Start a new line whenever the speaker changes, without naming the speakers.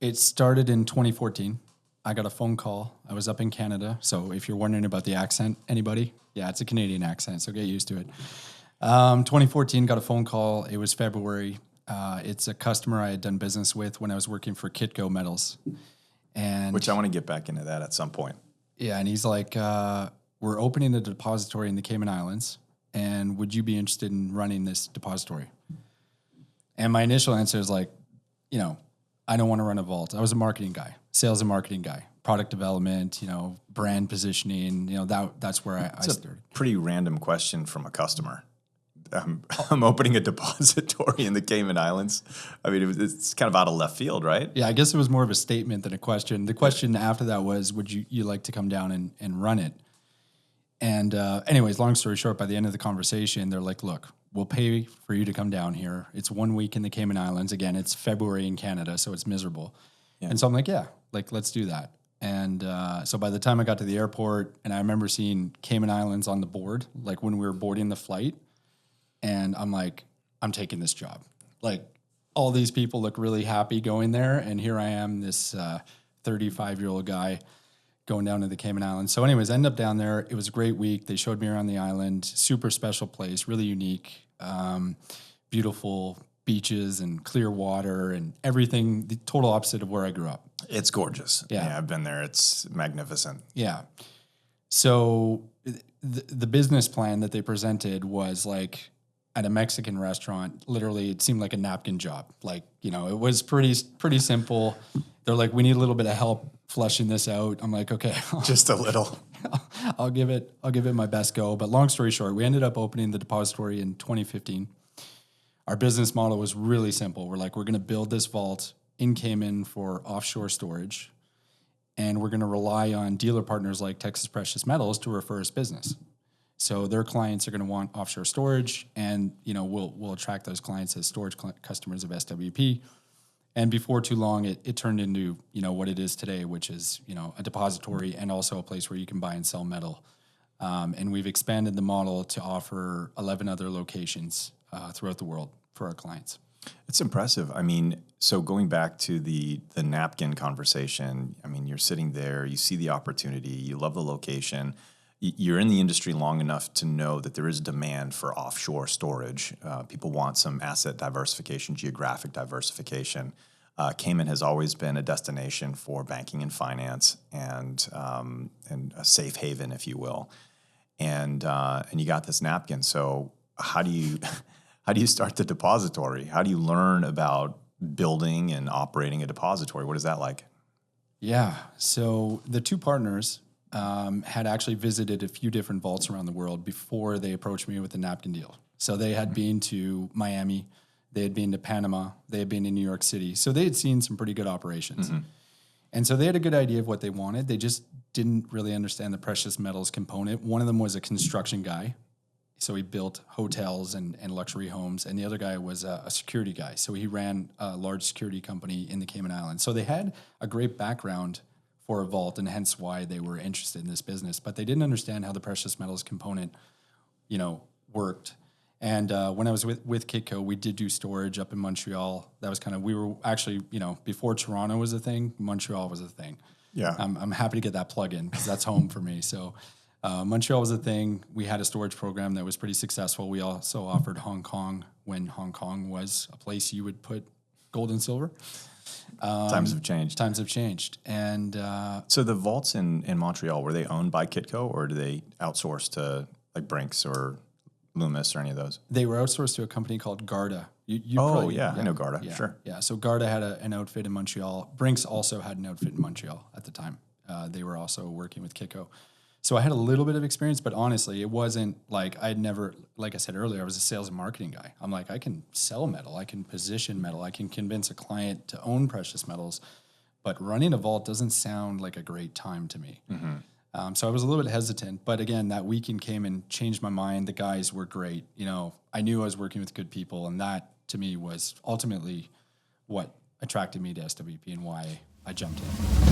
It started in 2014. I got a phone call. I was up in Canada. So if you're wondering about the accent, anybody? Yeah, it's a Canadian accent, so get used to it. 2014, got a phone call. It was February. It's a customer I had done business with when I was working for Kitco Metals. And
Which I want to get back into that at some point.
yeah, and he's like, we're opening a depository in the Cayman Islands, and would you be interested in running this depository? And my initial answer is like, I don't want to run a vault. I was a marketing guy, sales and marketing guy, product development, brand positioning, that's where I started.
Pretty random question from a customer. I'm opening a depository in the Cayman Islands. I mean, it's kind of out of left field, right?
Yeah, I guess it was more of a statement than a question. The question after that was, would you like to come down and run it? And anyways, long story short, by the end of the conversation, they're like, look, we'll pay for you to come down here. It's 1 week in the Cayman Islands. Again, it's February in Canada, so it's miserable. Yeah. And so I'm like, yeah, let's do that. And so by the time I got to the airport, and I remember seeing Cayman Islands on the board, like when we were boarding the flight, and I'm like, I'm taking this job. Like, all these people look really happy going there, and here I am, this 35-year-old guy going down to the Cayman Islands. So anyways, I ended up down there. It was a great week. They showed me around the island. Super special place, really unique, beautiful beaches and clear water and everything, the total opposite of where I grew up.
It's gorgeous. Yeah, I've been there. It's magnificent.
Yeah. So the business plan that they presented was like at a Mexican restaurant, literally it seemed like a napkin job. Like, it was pretty simple. They're like, we need a little bit of help fleshing this out. I'm like, okay.
Just a little.
I'll give it my best go. But long story short, we ended up opening the depository in 2015. Our business model was really simple. We're like, we're going to build this vault in Cayman for offshore storage, and we're going to rely on dealer partners like Texas Precious Metals to refer us business. So their clients are going to want offshore storage, and we'll attract those clients as storage customers of SWP. And before too long, it turned into what it is today, which is a depository and also a place where you can buy and sell metal. And we've expanded the model to offer 11 other locations throughout the world for our clients.
It's impressive. I mean, so going back to the napkin conversation, I mean, you're sitting there, you see the opportunity, you love the location. You're in the industry long enough to know that there is demand for offshore storage. People want some asset diversification, geographic diversification. Cayman has always been a destination for banking and finance and a safe haven, if you will. And you got this napkin. So how do you start the depository? How do you learn about building and operating a depository? What is that like?
Yeah. So the two partners had actually visited a few different vaults around the world before they approached me with the napkin deal. So they had been to Miami, they had been to Panama, they had been in New York City. So they had seen some pretty good operations. Mm-hmm. And so they had a good idea of what they wanted. They just didn't really understand the precious metals component. One of them was a construction guy. So he built hotels and luxury homes. And the other guy was a security guy. So he ran a large security company in the Cayman Islands. So they had a great background for a vault, and hence why they were interested in this business. But they didn't understand how the precious metals component, worked. And when I was with Kitco, we did do storage up in Montreal. That was we were actually, before Toronto was a thing, Montreal was a thing.
Yeah.
I'm happy to get that plug in because that's home for me. So Montreal was a thing. We had a storage program that was pretty successful. We also offered Hong Kong when Hong Kong was a place you would put gold and silver.
Times have changed.
And
so the vaults in Montreal, were they owned by Kitco, or do they outsource to like Brinks or Loomis or any of those?
They were outsourced to a company called Garda.
I know Garda.
Yeah,
sure.
Yeah, so Garda had an outfit in Montreal. Brinks also had an outfit in Montreal at the time. They were also working with Kitco. So I had a little bit of experience, but honestly, it wasn't like I'd never, like I said earlier, I was a sales and marketing guy. I'm like, I can sell metal, I can position metal, I can convince a client to own precious metals, but running a vault doesn't sound like a great time to me. Mm-hmm. So I was a little bit hesitant, but again, that weekend came and changed my mind. The guys were great. I knew I was working with good people, and that to me was ultimately what attracted me to SWP and why I jumped in.